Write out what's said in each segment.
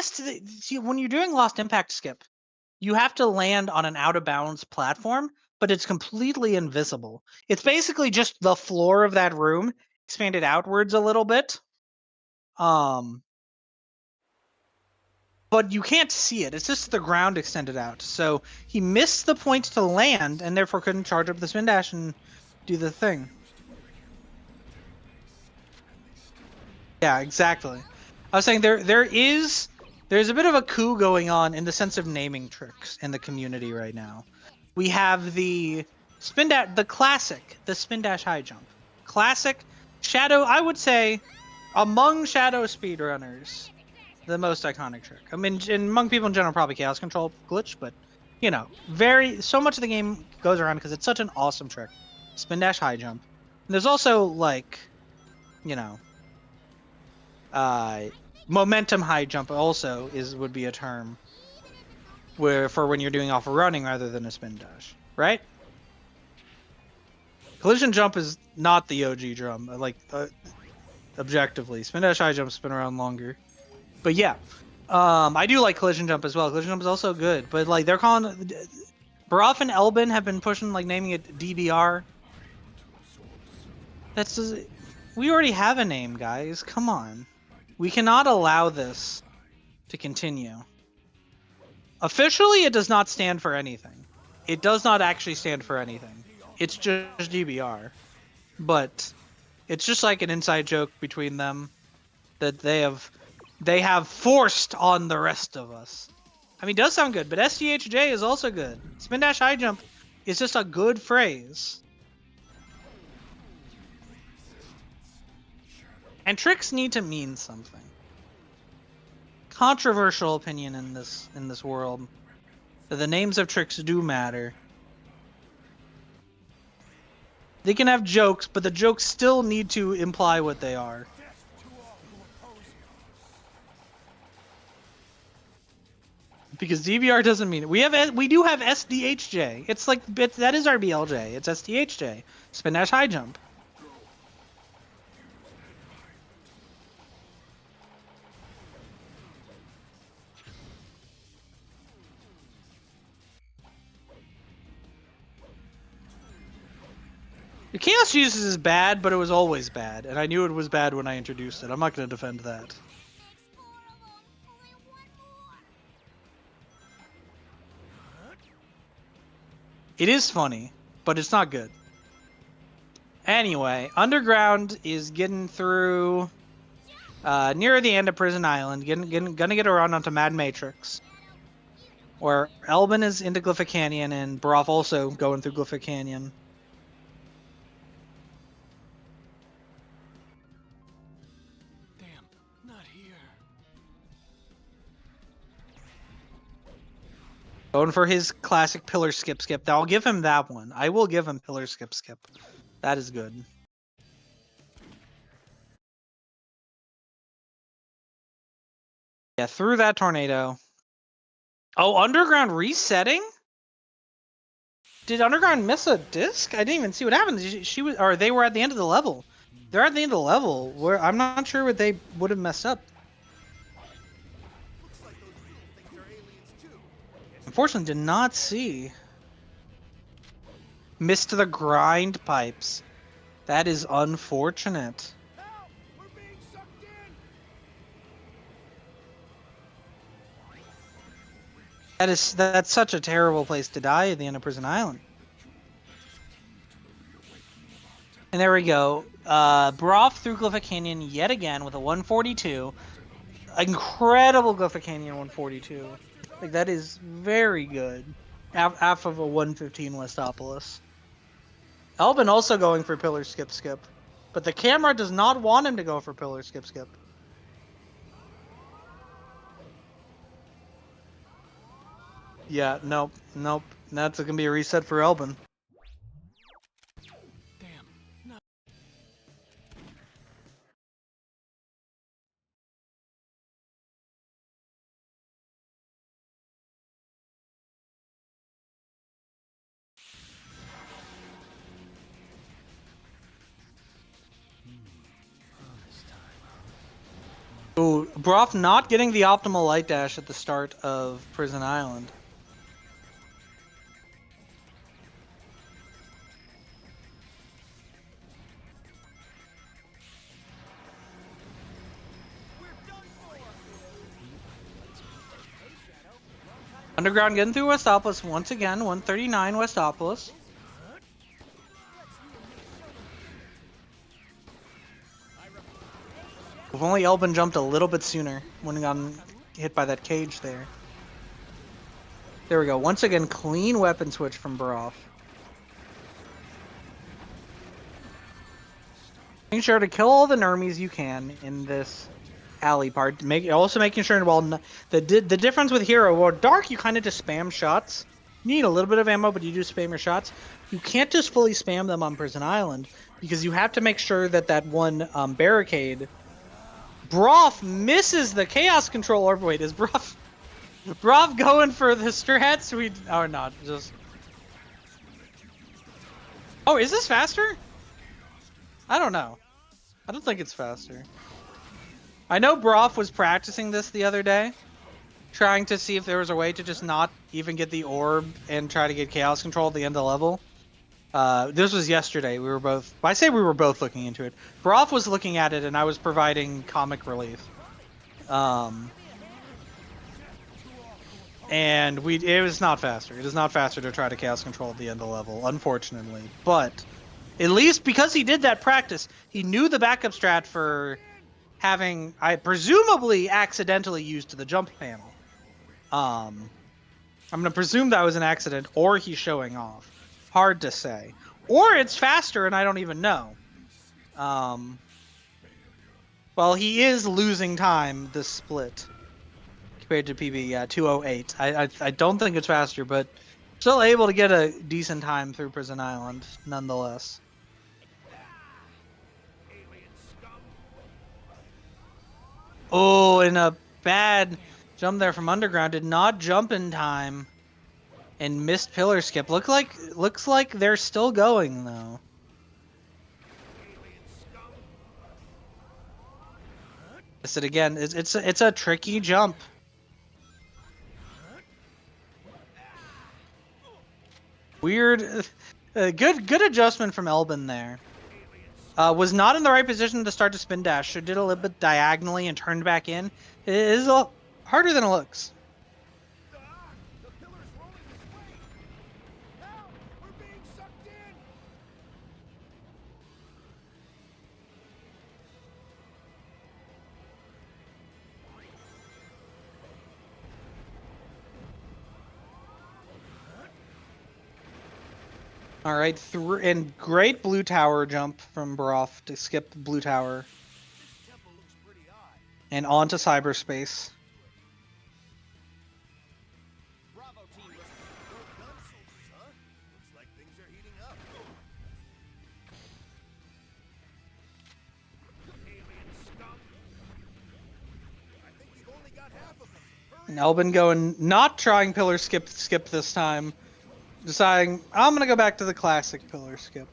see, when you're doing Lost Impact skip, you have to land on an out of bounds platform, but it's completely invisible. It's basically just the floor of that room expanded outwards a little bit. Um, but you can't see it. It's just the ground extended out. So he missed the point to land and therefore couldn't charge up the spin dash and do the thing. Yeah, exactly. I was saying there's a bit of a coup going on in the sense of naming tricks in the community right now. We have the the spin dash high jump. Classic Shadow, I would say among Shadow speedrunners, the most iconic trick. I mean, among people in general, probably Chaos Control glitch, but so much of the game goes around because it's such an awesome trick. Spin dash high jump. And there's also like, you know, uh, momentum high jump also would be a term where for when you're doing off running rather than a spin dash, right? Collision jump is not the OG drum, objectively. Spin dash high jump spin around longer, but yeah, I do like collision jump as well. Collision jump is also good, but like they're calling Baroff and Elbin have been pushing like naming it DBR. That's just, we already have a name, guys. Come on, we cannot allow this to continue. Officially, it does not stand for anything. It does not actually stand for anything. It's just DBR. But it's just like an inside joke between them that they have forced on the rest of us. I mean, it does sound good, but SDHJ is also good. Spin dash high jump is just a good phrase. And tricks need to mean something. Controversial opinion in this world. That the names of tricks do matter. They can have jokes, but the jokes still need to imply what they are. Because DVR doesn't mean it. We do have SDHJ. It's like that is our BLJ. It's SDHJ. Spin dash high jump. The Chaos Jesus is bad, but it was always bad, and I knew it was bad when I introduced it. I'm not going to defend that. It is funny, but it's not good. Anyway, Underground is getting through near the end of Prison Island, gonna get a run onto Mad Matrix, where Elbin is into Glyphic Canyon and Baroff also going through Glyphic Canyon. Going for his classic pillar skip. I'll give him that one. I will give him pillar skip. That is good. Yeah, through that tornado. Oh, Underground resetting? Did Underground miss a disc? I didn't even see what happened. She was, or they were at the end of the level. They're at the end of the level. Where I'm not sure what they would have messed up. Unfortunately, did not see. Missed the grind pipes. That is unfortunate. That's such a terrible place to die at the end of Prison Island. And there we go. Broth through Glyphic Canyon yet again with a 142. Incredible Glyphic Canyon 142. Like that is very good. Half of a 115 Westopolis. Elvin also going for pillar skip. But the camera does not want him to go for pillar skip. Yeah, nope. That's gonna be a reset for Elvin. Ooh, Broth not getting the optimal light dash at the start of Prison Island. Underground getting through Westopolis once again, 139 Westopolis. If only Elbin jumped a little bit sooner, wouldn't have gotten hit by that cage there. There we go. Once again, clean weapon switch from Broth. Making sure to kill all the Nermies you can in this alley part. Also making sure, well, the difference with Hero, well, Dark, you kind of just spam shots. You need a little bit of ammo, but you do spam your shots. You can't just fully spam them on Prison Island because you have to make sure that that one barricade. Broth misses the Chaos Controller. Wait, is Broth going for the strats? Or not? Just. Oh, is this faster? I don't know. I don't think it's faster. I know Broth was practicing this the other day, trying to see if there was a way to just not even get the orb and try to get Chaos Control at the end of the level. This was yesterday. I say we were both looking into it. Broth was looking at it, and I was providing comic relief. And it was not faster. It is not faster to try to Chaos Control at the end of the level, unfortunately. But at least because he did that practice, he knew the backup strat for having, I presumably accidentally used the jump panel. I'm gonna presume that was an accident, or he's showing off. Hard to say. Or it's faster and I don't even know. Well, he is losing time this split compared to PB. Yeah, 2:08. I don't think it's faster, but still able to get a decent time through Prison Island nonetheless. Oh, and a bad jump there from Underground. Did not jump in time and missed pillar skip. Looks like they're still going though. I said again, it's a tricky jump. Weird, good adjustment from Elbin there. Was not in the right position to start to spin dash. So did a little bit diagonally and turned back in. It is harder than it looks. All right, and great blue tower jump from Broth to skip blue tower. And on to cyberspace. And Elbin going, not trying pillar skip this time. Deciding, I'm going to go back to the classic pillar skip.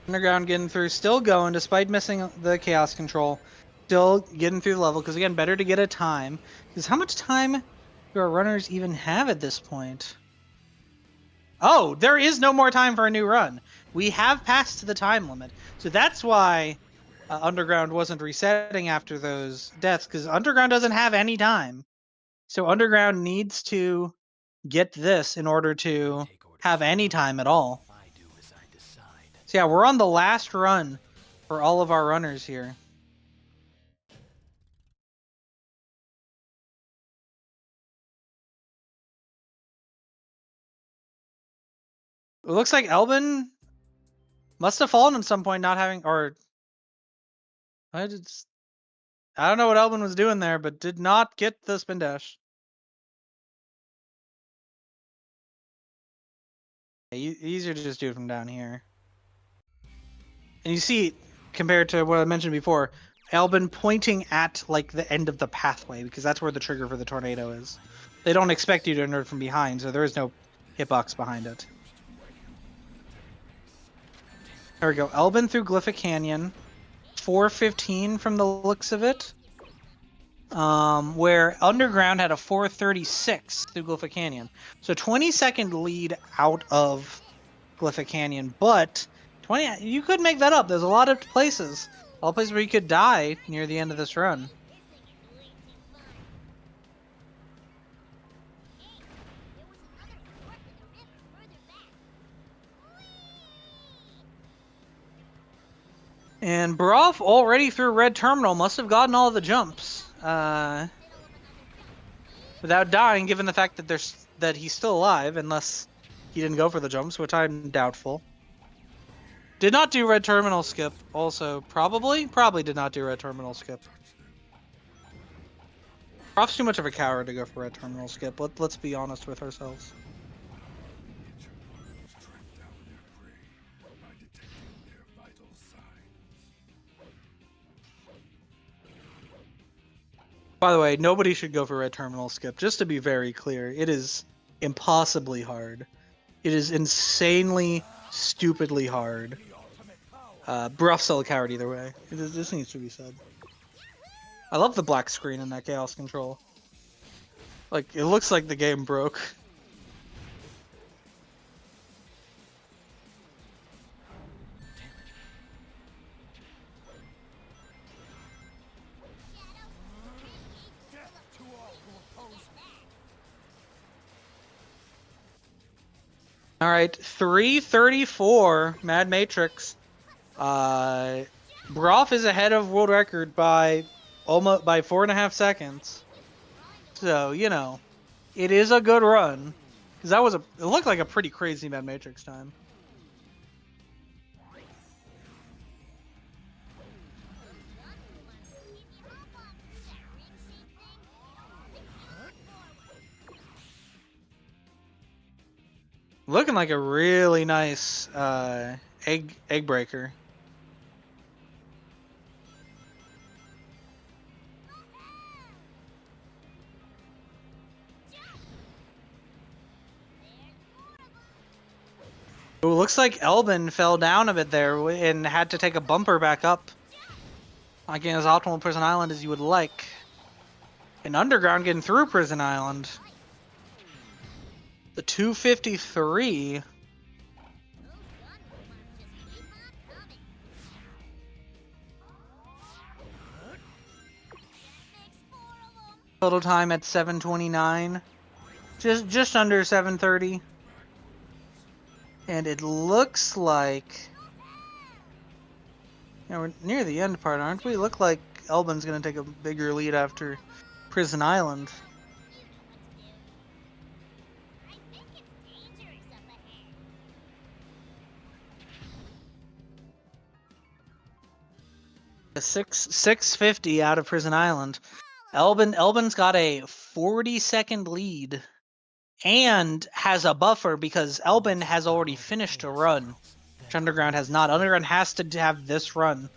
Underground getting through, still going despite missing the Chaos Control. Still getting through the level, because again, better to get a time. Because how much time do our runners even have at this point? Oh, there is no more time for a new run. We have passed the time limit. So that's why Underground wasn't resetting after those deaths, because Underground doesn't have any time. So Underground needs to get this in order to have any time at all. So yeah, we're on the last run for all of our runners here. It looks like Elbin must have fallen at some point, not having, or I don't know what Elbin was doing there, but did not get the spin dash. Easier to just do it from down here. And you see, compared to what I mentioned before, Elbin pointing at like the end of the pathway, because that's where the trigger for the tornado is. They don't expect you to enter from behind, so there is no hitbox behind it. There we go. Elbin through Glyphic Canyon. 4:15 from the looks of it. Where Underground had a 4:36 through Glyphic Canyon. So 20-second lead out of Glyphic Canyon, but 20, you could make that up. There's a lot of places. All places where you could die near the end of this run. And Broff already through Red Terminal must have gotten all the jumps without dying, given the fact that he's still alive, unless he didn't go for the jumps, which I'm doubtful. Did not do Red Terminal skip. Also, probably did not do Red Terminal skip. Broff's too much of a coward to go for Red Terminal skip. Let's be honest with ourselves. By the way, nobody should go for Red Terminal skip. Just to be very clear, it is impossibly hard. It is insanely, stupidly hard. Broff's still a coward either way. This needs to be said. I love the black screen in that Chaos Control. Like, it looks like the game broke. All right, 3:34, Mad Matrix. Broff is ahead of world record by almost by 4.5 seconds. So, you know, it is a good run. Because it looked like a pretty crazy Mad Matrix time. Looking like a really nice egg breaker. It looks like Elbin fell down a bit there and had to take a bumper back up. Not getting as optimal Prison Island as you would like. And Underground getting through Prison Island. The 253. Total time at 7:29. Just under 7:30. And it looks like, we're near the end part, aren't we? Look like Elbin's going to take a bigger lead after Prison Island. A 650 out of Prison Island. Elbin's got a 40-second lead and has a buffer because Elbin has already finished a run, which Underground has not. Underground has to have this run.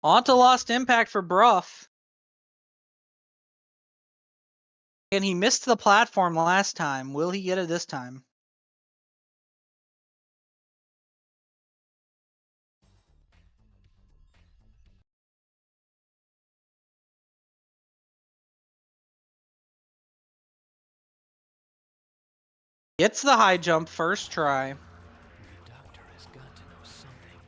On to Lost Impact for Broff. And he missed the platform last time. Will he get it this time? Gets the high jump first try. Your doctor has got to know something.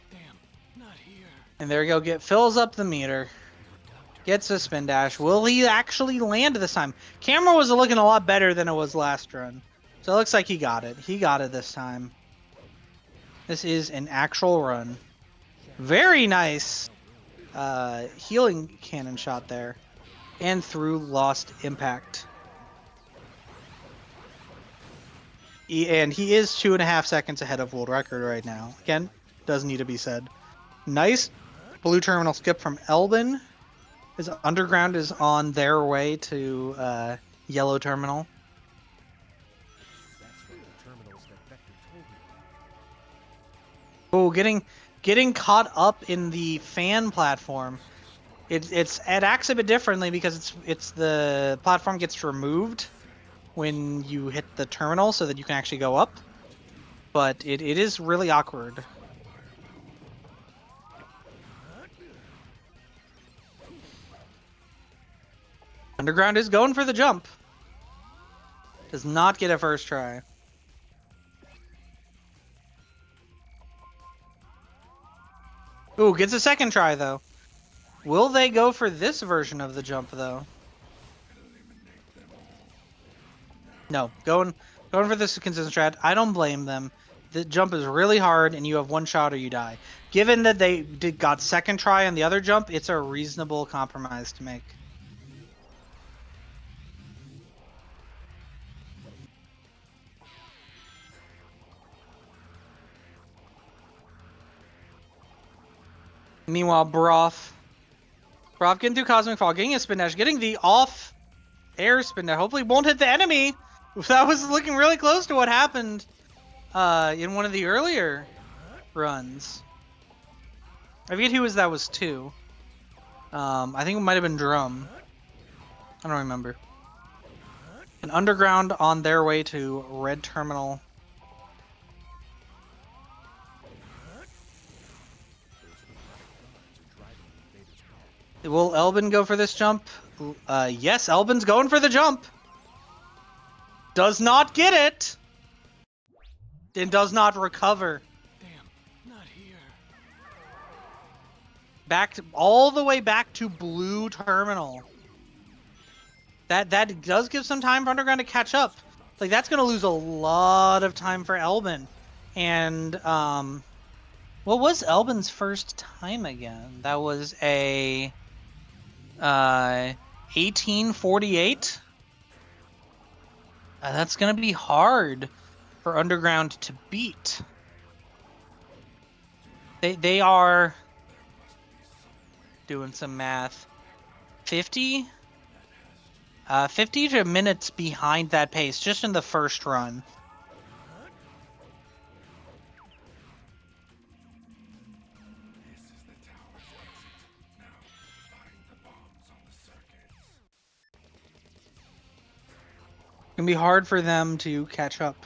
Damn, not here. And there you go. Fills up the meter. Gets a spin dash. Will he actually land this time? Camera was looking a lot better than it was last run. So it looks like he got it. He got it this time. This is an actual run. Very nice healing cannon shot there. And through Lost Impact. And he is 2.5 seconds ahead of world record right now. Again, does need to be said. Nice blue terminal skip from Elbin. His Underground is on their way to yellow terminal. That's what the terminals that Vector told me about. Oh, getting caught up in the fan platform. It acts a bit differently because it's the platform gets removed when you hit the terminal so that you can actually go up. But it is really awkward. Underground is going for the jump. Does not get a first try. Ooh, gets a second try though. Will they go for this version of the jump though? No, going for this consistent strat. I don't blame them. The jump is really hard, and you have one shot or you die. Given that they got second try on the other jump, it's a reasonable compromise to make. Meanwhile, Broth getting through Cosmic Fall, getting a spin dash, getting the off air spin dash. Hopefully, won't hit the enemy. That was looking really close to what happened in one of the earlier runs. I forget who that was to. I think it might have been Drum. I don't remember. An underground on their way to Red Terminal. Will Elbin go for this jump? Yes, Elbin's going for the jump. Does not get it. And does not recover. Damn, not here. All the way back to Blue Terminal. That does give some time for Underground to catch up. Like, that's going to lose a lot of time for Elbin. And, what was Elbin's first time again? That was a 1848. That's going to be hard for Underground to beat. They are doing some math. 50 to minutes behind that pace just in the first run. It's gonna be hard for them to catch up.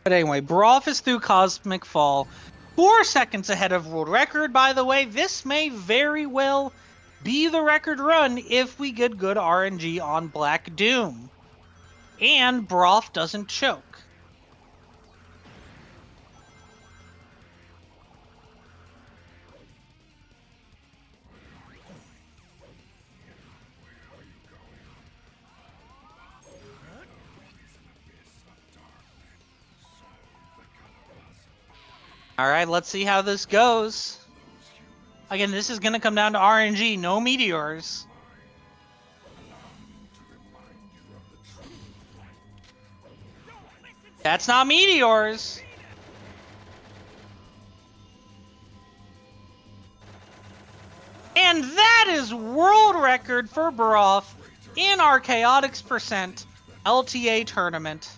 But anyway, Broth is through Cosmic Fall. 4 seconds ahead of world record, by the way. This may very well be the record run if we get good RNG on Black Doom. And Broth doesn't choke. All right, let's see how this goes. Again, this is going to come down to RNG, no meteors. That's not meteors. And that is world record for Broth in our Chaotix percent LTA tournament.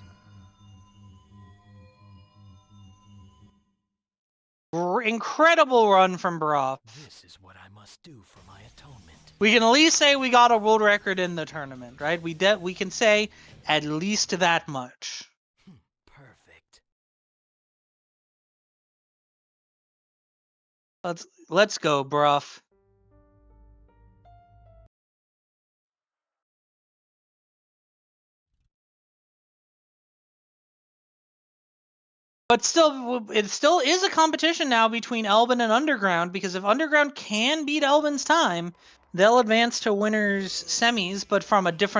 Incredible run from Broth. This is what I must do for my atonement. We can at least say we got a world record in the tournament, right? We can say at least that much. Perfect. Let's go, Broth. But still, it still is a competition now between Elbin and Underground, because if Underground can beat Elbin's time, they'll advance to winners semis, but from a different